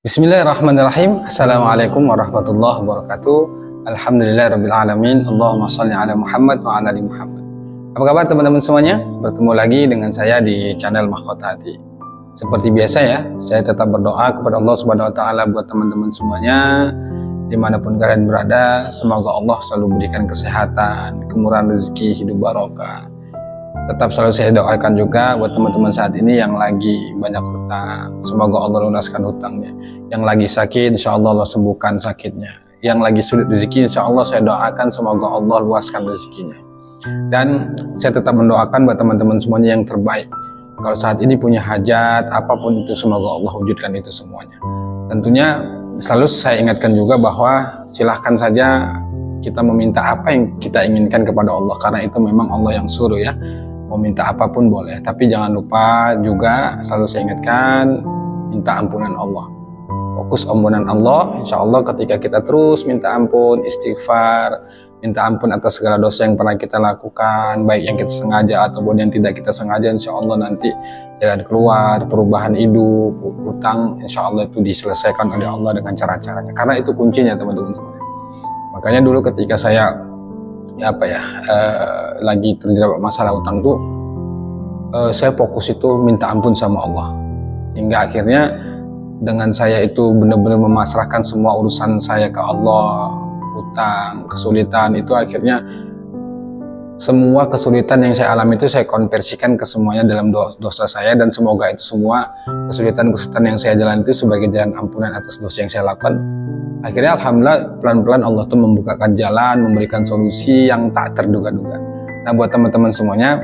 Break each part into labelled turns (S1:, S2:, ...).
S1: Bismillahirrahmanirrahim. Assalamualaikum warahmatullahi wabarakatuh. Alhamdulillahirrabbilalamin. Allahumma salli ala Muhammad wa ala ali Muhammad. Apa kabar teman-teman semuanya? Bertemu lagi dengan saya di channel Mahkota Hati. Seperti biasa ya, saya tetap berdoa kepada Allah Subhanahu wa taala buat teman-teman semuanya dimanapun kalian berada. Semoga Allah selalu berikan kesehatan, kemurahan rezeki, hidup barokah. Tetap selalu saya doakan juga buat teman-teman saat ini yang lagi banyak hutang, semoga Allah lunaskan hutangnya. Yang lagi sakit, insya Allah Allah sembuhkan sakitnya. Yang lagi sulit rezeki, insya Allah saya doakan semoga Allah luaskan rezekinya. Dan saya tetap mendoakan buat teman-teman semuanya yang terbaik. Kalau saat ini punya hajat, apapun itu semoga Allah wujudkan itu semuanya. Tentunya selalu saya ingatkan juga bahwa silahkan saja kita meminta apa yang kita inginkan kepada Allah, karena itu memang Allah yang suruh ya. Mau minta apapun boleh, tapi jangan lupa juga selalu saya ingatkan, minta ampunan Allah. Fokus ampunan Allah, insya Allah ketika kita terus minta ampun, istighfar, minta ampun atas segala dosa yang pernah kita lakukan, baik yang kita sengaja ataupun yang tidak kita sengaja, insya Allah nanti jalan keluar, perubahan hidup, hutang, insya Allah itu diselesaikan oleh Allah dengan cara-caranya. Karena itu kuncinya teman-teman semuanya. Makanya dulu ketika saya lagi terjerat masalah utang tuh, saya fokus itu minta ampun sama Allah, hingga akhirnya dengan saya itu benar-benar memasrahkan semua urusan saya ke Allah, utang, kesulitan itu akhirnya semua kesulitan yang saya alami itu saya konversikan ke semuanya dalam dosa saya, dan semoga itu semua kesulitan-kesulitan yang saya jalani itu sebagai jalan ampunan atas dosa yang saya lakukan. Akhirnya alhamdulillah pelan-pelan Allah tuh membukakan jalan, memberikan solusi yang tak terduga-duga. Nah buat teman-teman semuanya,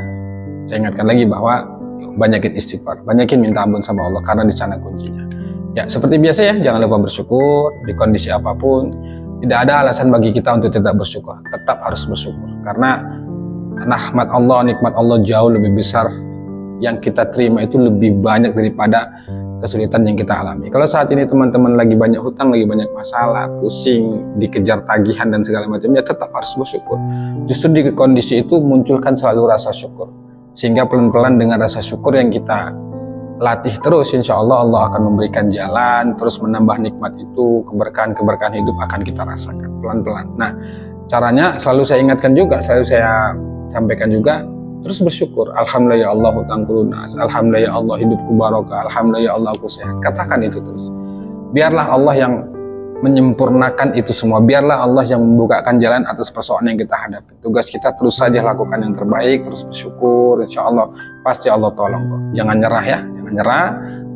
S1: saya ingatkan lagi bahwa banyakin istighfar, banyakin minta ampun sama Allah, karena di sana kuncinya. Ya seperti biasa ya, jangan lupa bersyukur di kondisi apapun. Tidak ada alasan bagi kita untuk tidak bersyukur, tetap harus bersyukur. Karena rahmat Allah, nikmat Allah jauh lebih besar. Yang kita terima itu lebih banyak daripada kesulitan yang kita alami. Kalau saat ini teman-teman lagi banyak hutang, lagi banyak masalah, pusing, dikejar tagihan dan segala macamnya, tetap harus bersyukur. Justru di kondisi itu munculkan selalu rasa syukur. Sehingga pelan-pelan dengan rasa syukur yang kita latih terus, insya Allah Allah akan memberikan jalan, terus menambah nikmat itu, keberkahan-keberkahan hidup akan kita rasakan pelan-pelan. Nah, caranya selalu saya ingatkan juga, selalu saya sampaikan juga, terus bersyukur. Alhamdulillah ya Allah hutangku lunas, alhamdulillah ya Allah hidupku barokah, alhamdulillah ya Allah aku sehat. Katakan itu terus. Biarlah Allah yang menyempurnakan itu semua, biarlah Allah yang membukakan jalan atas persoalan yang kita hadapi. Tugas kita terus saja lakukan yang terbaik, terus bersyukur, insya Allah pasti Allah tolong kok. Jangan nyerah ya, jangan nyerah,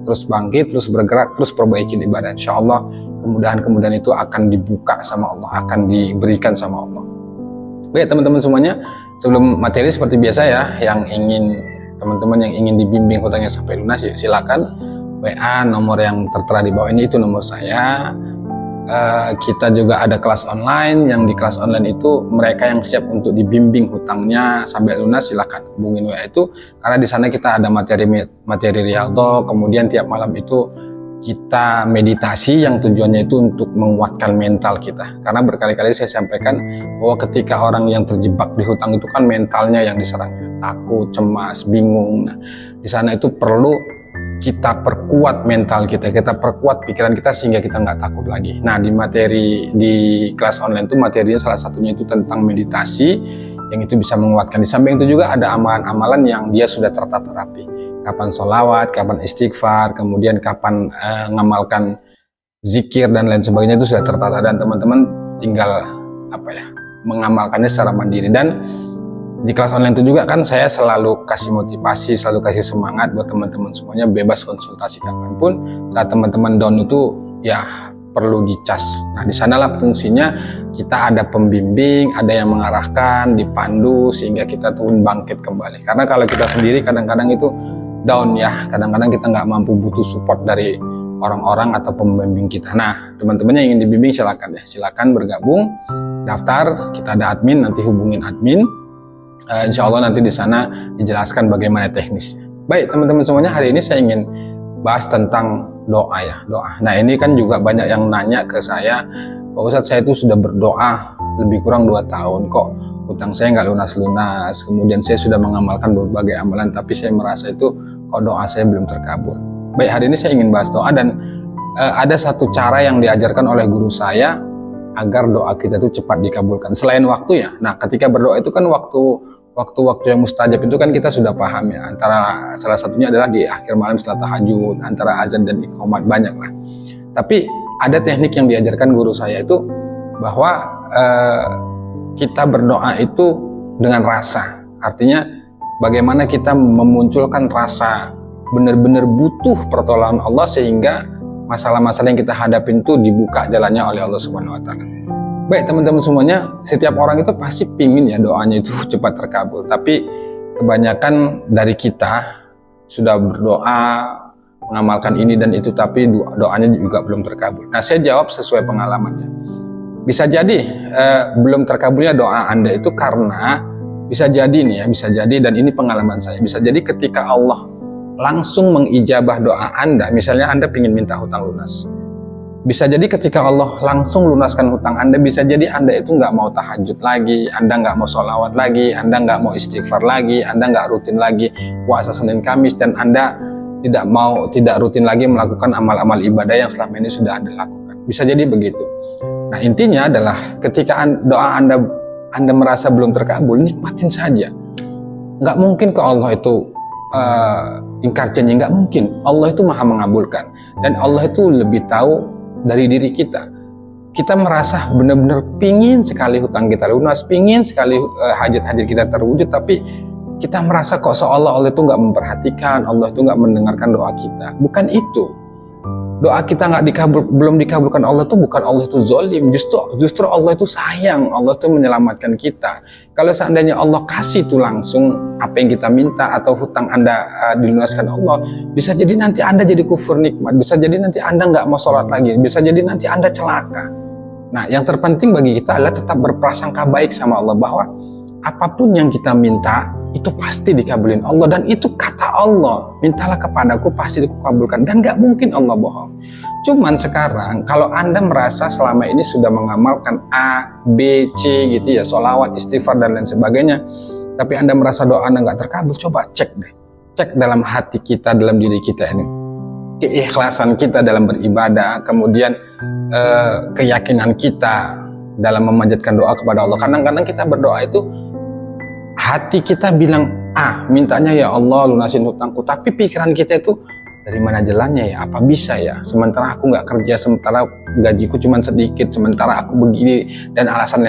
S1: terus bangkit, terus bergerak, terus perbaiki ibadah. Insya Allah kemudahan-kemudahan itu akan dibuka sama Allah, akan diberikan sama Allah. Baik teman-teman semuanya, sebelum materi seperti biasa ya, yang ingin teman-teman yang ingin dibimbing hutangnya sampai lunas, ya silakan WA nomor yang tertera di bawah ini, itu nomor saya. Kita juga ada kelas online, yang di kelas online itu mereka yang siap untuk dibimbing hutangnya sampai lunas silakan hubungin WA itu, karena di sana kita ada materi riyadhah, kemudian tiap malam itu kita meditasi yang tujuannya itu untuk menguatkan mental kita. Karena berkali-kali saya sampaikan bahwa ketika orang yang terjebak di hutang itu kan mentalnya yang diserangnya, takut, cemas, bingung. Nah, di sana itu perlu kita perkuat mental kita perkuat pikiran kita sehingga kita nggak takut lagi. Nah di materi di kelas online itu materinya salah satunya itu tentang meditasi, yang itu bisa menguatkan. Di samping itu juga ada amalan-amalan yang dia sudah tertata rapi. Kapan sholawat, kapan istighfar, kemudian kapan ngamalkan zikir dan lain sebagainya itu sudah tertata, dan teman-teman tinggal mengamalkannya secara mandiri. Dan di kelas online itu juga kan saya selalu kasih motivasi, selalu kasih semangat buat teman-teman semuanya, bebas konsultasi kapanpun. Saat teman-teman down itu ya perlu dicas. Nah di sanalah fungsinya kita ada pembimbing, ada yang mengarahkan, dipandu sehingga kita turun bangkit kembali. Karena kalau kita sendiri kadang-kadang itu down ya, kadang-kadang kita nggak mampu, butuh support dari orang-orang atau pembimbing kita. Nah teman-teman yang ingin dibimbing silakan ya, silakan bergabung, daftar, kita ada admin, nanti hubungin admin. Insya Allah nanti di sana dijelaskan bagaimana teknisnya. Baik teman-teman semuanya, hari ini saya ingin bahas tentang doa ya, doa. Nah ini kan juga banyak yang nanya ke saya, Pak Ustadz saya itu sudah berdoa lebih kurang 2 tahun kok hutang saya nggak lunas-lunas, kemudian saya sudah mengamalkan berbagai amalan tapi saya merasa itu kok doa saya belum terkabul. Baik, hari ini saya ingin bahas doa, dan ada satu cara yang diajarkan oleh guru saya agar doa kita itu cepat dikabulkan. Selain waktu ya, nah ketika berdoa itu kan waktu yang mustajab itu kan kita sudah paham ya. Antara salah satunya adalah di akhir malam setelah tahajud, antara azan dan iqamat, banyak lah. Tapi ada teknik yang diajarkan guru saya itu bahwa kita berdoa itu dengan rasa. Artinya bagaimana kita memunculkan rasa benar-benar butuh pertolongan Allah sehingga masalah-masalah yang kita hadapin itu dibuka jalannya oleh Allah Subhanahu wa taala. Baik teman-teman semuanya, setiap orang itu pasti pingin ya doanya itu cepat terkabul. Tapi kebanyakan dari kita sudah berdoa, mengamalkan ini dan itu, tapi doanya juga belum terkabul. Nah, saya jawab sesuai pengalamannya. Bisa jadi belum terkabulnya doa Anda itu karena bisa jadi nih ya, bisa jadi, dan ini pengalaman saya, bisa jadi ketika Allah langsung mengijabah doa Anda, misalnya Anda ingin minta hutang lunas, bisa jadi ketika Allah langsung lunaskan hutang Anda, bisa jadi Anda itu nggak mau tahajud lagi, Anda nggak mau sholawat lagi, Anda nggak mau istighfar lagi, Anda nggak rutin lagi puasa Senin Kamis, dan Anda tidak rutin lagi melakukan amal-amal ibadah yang selama ini sudah Anda lakukan. Bisa jadi begitu. Nah, intinya adalah ketika doa Anda merasa belum terkabul, nikmatin saja. Nggak mungkin ke Allah itu ingkar janji, nggak mungkin. Allah itu maha mengabulkan, dan Allah itu lebih tahu dari diri kita. Kita merasa benar-benar pingin sekali hutang kita lunas, pingin sekali hajat-hajat kita terwujud, tapi kita merasa kok seolah Allah itu nggak memperhatikan, Allah itu nggak mendengarkan doa kita. Bukan itu. Doa kita belum dikabulkan Allah itu bukan Allah itu zolim, justru Allah itu sayang, Allah itu menyelamatkan kita. Kalau seandainya Allah kasih itu langsung apa yang kita minta atau hutang Anda dilunaskan Allah, bisa jadi nanti Anda jadi kufur nikmat, bisa jadi nanti Anda nggak mau sholat lagi, bisa jadi nanti Anda celaka. Nah, yang terpenting bagi kita adalah tetap berprasangka baik sama Allah bahwa apapun yang kita minta itu pasti dikabulin Allah, dan itu kata Allah, mintalah kepadaku pasti dikabulkan, dan gak mungkin Allah bohong. Cuman sekarang kalau Anda merasa selama ini sudah mengamalkan A, B, C gitu ya, sholawat, istighfar dan lain sebagainya, tapi Anda merasa doa Anda gak terkabul, coba cek deh, cek dalam hati kita, dalam diri kita ini, keikhlasan kita dalam beribadah, kemudian keyakinan kita dalam memanjatkan doa kepada Allah. Kadang-kadang kita berdoa itu hati kita bilang, mintanya ya Allah lunasin hutangku, tapi pikiran kita itu dari mana jalannya ya, apa bisa ya, sementara aku nggak kerja, sementara gajiku cuma sedikit, sementara aku begini, dan alasan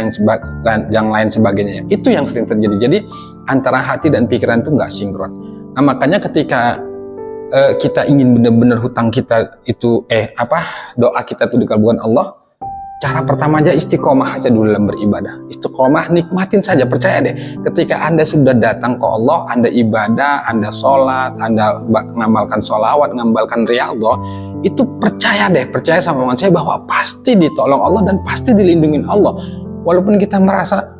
S1: yang lain sebagainya. Itu yang sering terjadi. Jadi antara hati dan pikiran itu nggak sinkron. Nah, makanya ketika kita ingin benar-benar hutang kita itu doa kita itu dikabulkan Allah, cara pertama aja istiqomah aja dulu dalam beribadah. Istiqomah, nikmatin saja, percaya deh. Ketika Anda sudah datang ke Allah, Anda ibadah, Anda sholat, Anda ngamalkan sholawat, ngamalkan riyadhah, itu percaya deh, percaya sama saya bahwa pasti ditolong Allah dan pasti dilindungi Allah. Walaupun kita merasa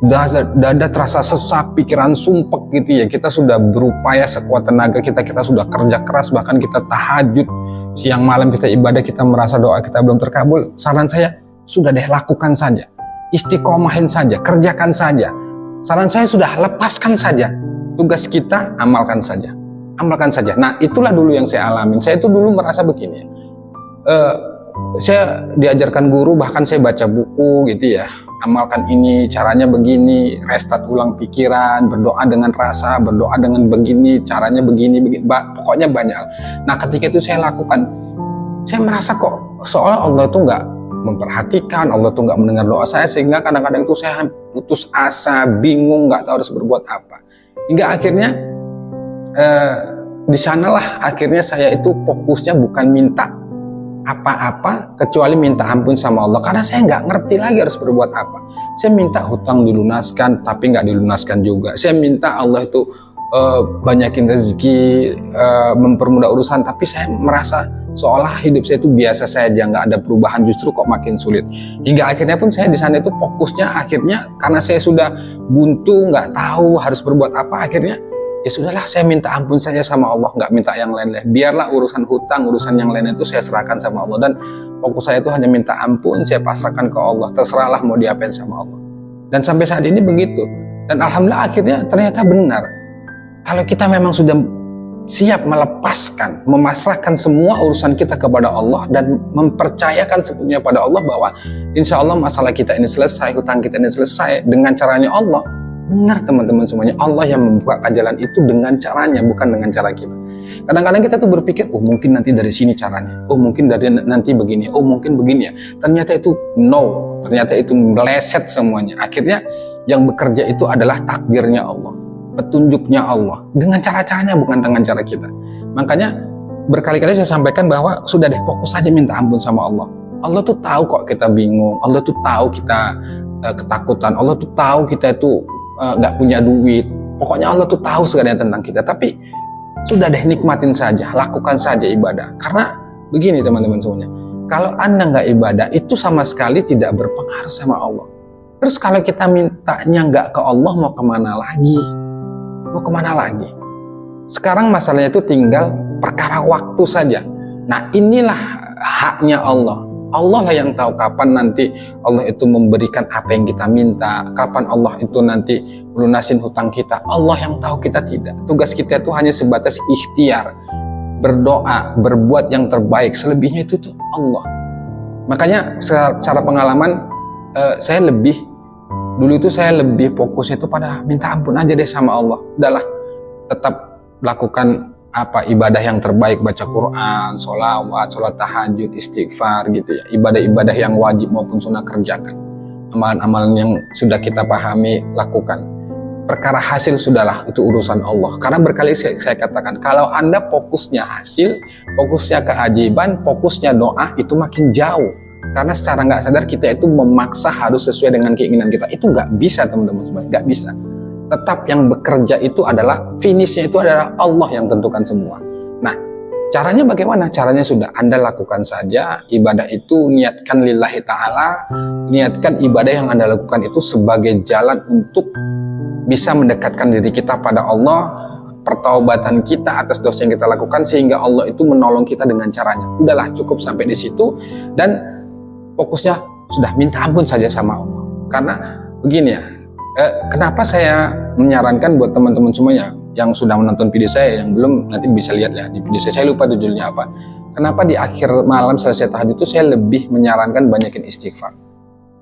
S1: dada terasa sesak, pikiran sumpek gitu ya, kita sudah berupaya sekuat tenaga kita sudah kerja keras, bahkan kita tahajud, siang malam kita ibadah, kita merasa doa kita belum terkabul. Saran saya, sudah deh, lakukan saja, istiqomahin saja, kerjakan saja. Saran saya sudah, lepaskan saja tugas kita, amalkan saja. Nah, itulah dulu yang saya alamin. Saya itu dulu merasa begini, saya diajarkan guru, bahkan saya baca buku gitu ya, amalkan ini, caranya begini, restart ulang pikiran, berdoa dengan rasa, berdoa dengan begini, caranya begini, pokoknya banyak. Nah, ketika itu saya lakukan, saya merasa kok seolah Allah itu nggak memperhatikan, Allah itu nggak mendengar doa saya, sehingga kadang-kadang itu saya putus asa, bingung, nggak tahu harus berbuat apa. Hingga akhirnya di sanalah akhirnya saya itu fokusnya bukan minta apa-apa kecuali minta ampun sama Allah, karena saya nggak ngerti lagi harus berbuat apa. Saya minta hutang dilunaskan tapi nggak dilunaskan juga. Saya minta Allah itu banyakin rezeki, mempermudah urusan, tapi saya merasa seolah hidup saya itu biasa saja, nggak ada perubahan, justru kok makin sulit. Hingga akhirnya pun saya di sana itu fokusnya akhirnya karena saya sudah buntu, nggak tahu harus berbuat apa, akhirnya ya sudahlah, saya minta ampun saja sama Allah, nggak minta yang lain-lain. Biarlah urusan hutang, urusan yang lain itu saya serahkan sama Allah, dan fokus saya itu hanya minta ampun, saya pasrahkan ke Allah, terserahlah mau diapain sama Allah. Dan sampai saat ini begitu. Dan alhamdulillah akhirnya ternyata benar. Kalau kita memang sudah siap melepaskan, memasrahkan semua urusan kita kepada Allah dan mempercayakan sepenuhnya pada Allah bahwa insya Allah masalah kita ini selesai, hutang kita ini selesai dengan caranya Allah. Benar teman-teman semuanya, Allah yang membuka jalan itu dengan caranya, bukan dengan cara kita. Kadang-kadang kita tuh berpikir, oh mungkin nanti dari sini caranya, oh mungkin dari nanti begini, oh mungkin begini ya. Ternyata itu no, ternyata itu meleset semuanya. Akhirnya yang bekerja itu adalah takdirnya Allah, petunjuknya Allah, dengan cara-caranya bukan dengan cara kita. Makanya berkali-kali saya sampaikan bahwa sudah deh, fokus saja minta ampun sama Allah. Allah tuh tahu kok kita bingung, Allah tuh tahu kita ketakutan, Allah tuh tahu kita itu nggak punya duit. Pokoknya Allah tuh tahu segalanya tentang kita. Tapi sudah deh, nikmatin saja, lakukan saja ibadah. Karena begini teman-teman semuanya, kalau Anda nggak ibadah itu sama sekali tidak berpengaruh sama Allah. Terus kalau kita mintanya nggak ke Allah, mau kemana lagi? Mau kemana lagi? Sekarang masalahnya itu tinggal perkara waktu saja. Nah inilah haknya Allah. Allah lah yang tahu kapan nanti Allah itu memberikan apa yang kita minta, kapan Allah itu nanti melunasin hutang kita. Allah yang tahu, kita tidak. Tugas kita itu hanya sebatas ikhtiar, berdoa, berbuat yang terbaik. Selebihnya itu tuh Allah. Makanya secara pengalaman dulu itu saya lebih fokus itu pada minta ampun aja deh sama Allah. Udahlah, tetap lakukan ibadah yang terbaik, baca Quran, sholawat, sholat tahajud, istighfar gitu ya. Ibadah-ibadah yang wajib maupun sunnah kerjakan. Amalan-amalan yang sudah kita pahami lakukan. Perkara hasil sudahlah, itu urusan Allah. Karena berkali saya katakan, kalau Anda fokusnya hasil, fokusnya keajaiban, fokusnya doa, itu makin jauh. Karena secara nggak sadar kita itu memaksa harus sesuai dengan keinginan kita. Itu nggak bisa teman-teman semua, nggak bisa. Tetap yang bekerja itu adalah, finishnya itu adalah Allah yang tentukan semua. Nah, caranya bagaimana? Caranya sudah Anda lakukan saja. Ibadah itu niatkan lillahi ta'ala. Niatkan ibadah yang Anda lakukan itu sebagai jalan untuk bisa mendekatkan diri kita pada Allah, pertaubatan kita atas dosa yang kita lakukan, sehingga Allah itu menolong kita dengan caranya. Udahlah, cukup sampai di situ. Dan fokusnya sudah minta ampun saja sama Allah. Karena begini ya, kenapa saya menyarankan buat teman-teman semuanya yang sudah menonton video saya, yang belum nanti bisa lihat ya di video saya lupa judulnya apa. Kenapa di akhir malam selesai tahajud itu saya lebih menyarankan banyakin istighfar.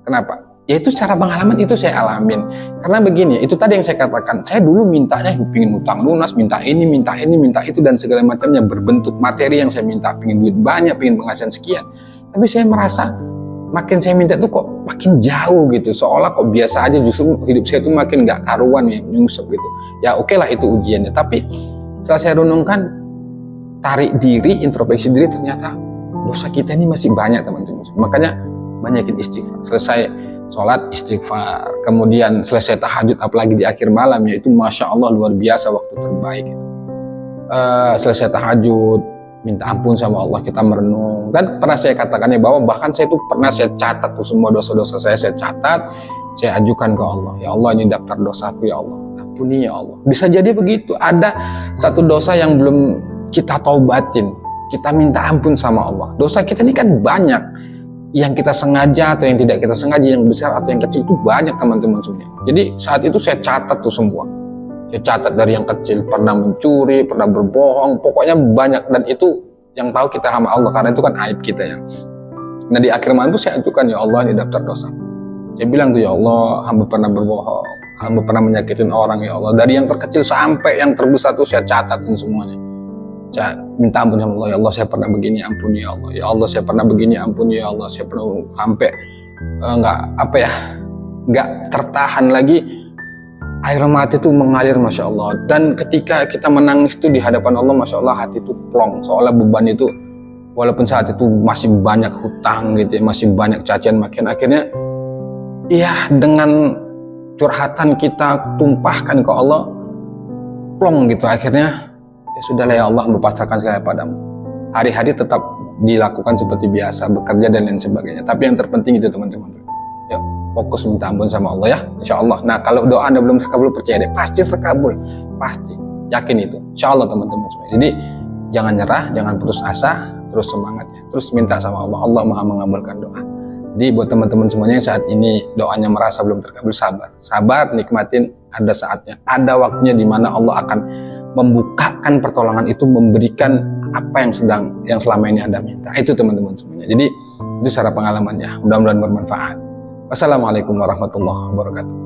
S1: Kenapa? Ya itu secara pengalaman itu saya alamin. Karena begini, itu tadi yang saya katakan, saya dulu mintanya pingin utang lunas, minta ini, minta itu dan segala macamnya, berbentuk materi yang saya minta, pingin duit banyak, pingin penghasilan sekian. Tapi saya merasa makin saya minta tuh kok makin jauh gitu, seolah kok biasa aja, justru hidup saya tuh makin gak karuan ya, nyungsep gitu. Ya oke lah itu ujiannya, tapi setelah saya renungkan, tarik diri, introspeksi diri, ternyata dosa kita ini masih banyak teman-teman. Makanya banyakin istighfar. Selesai sholat istighfar, kemudian selesai tahajud apalagi di akhir malam, ya itu Masya Allah luar biasa waktu terbaik gitu. Selesai tahajud minta ampun sama Allah, kita merenung. Dan pernah saya katakannya bahwa bahkan saya itu pernah saya catat tuh semua dosa-dosa saya catat, saya ajukan ke Allah. Ya Allah, ini daftar dosaku ya Allah, ampuni ya Allah. Bisa jadi begitu, ada satu dosa yang belum kita taubatin, kita minta ampun sama Allah. Dosa kita ini kan banyak, yang kita sengaja atau yang tidak kita sengaja, yang besar atau yang kecil itu banyak teman-teman semua. Jadi saat itu saya catat tuh semua. Saya catat dari yang kecil, pernah mencuri, pernah berbohong, pokoknya banyak. Dan itu yang tahu kita sama Allah, karena itu kan aib kita ya. Nah di akhir malam itu saya ajukan, ya Allah ini daftar dosa. Saya bilang tuh, ya Allah, hamba pernah berbohong, hamba pernah menyakitin orang ya Allah. Dari yang terkecil sampai yang terbesar tuh saya catatin semuanya. Saya minta ampun sama Allah, ya Allah saya pernah begini, ampuni ya Allah. Ya Allah saya pernah begini, ampuni ya Allah. Saya pernah sampai nggak tertahan lagi. Air mata itu mengalir Masya Allah. Dan ketika kita menangis itu di hadapan Allah, Masya Allah hati itu plong. Soalnya beban itu, walaupun saat itu masih banyak hutang gitu ya, masih banyak cacian makin, akhirnya ya dengan curhatan kita tumpahkan ke Allah, plong gitu. Akhirnya ya sudahlah ya Allah, berpasrahkan saya padamu. Hari-hari tetap dilakukan seperti biasa, bekerja dan lain sebagainya. Tapi yang terpenting itu teman-teman, ya fokus minta ampun sama Allah ya, insya Allah. Nah kalau doa Anda belum terkabul, percaya deh, pasti terkabul, pasti, yakin itu, insya Allah teman-teman semua. Jadi jangan nyerah, jangan putus asa, terus semangat ya, terus minta sama Allah. Allah maha mengabulkan doa. Jadi buat teman-teman semuanya yang saat ini doanya merasa belum terkabul, sabar, nikmatin, ada saatnya, ada waktunya di mana Allah akan membukakan pertolongan itu, memberikan apa yang selama ini Anda minta. Itu teman-teman semuanya. Jadi itu secara pengalamannya. Mudah-mudahan bermanfaat. Wassalamualaikum warahmatullahi wabarakatuh.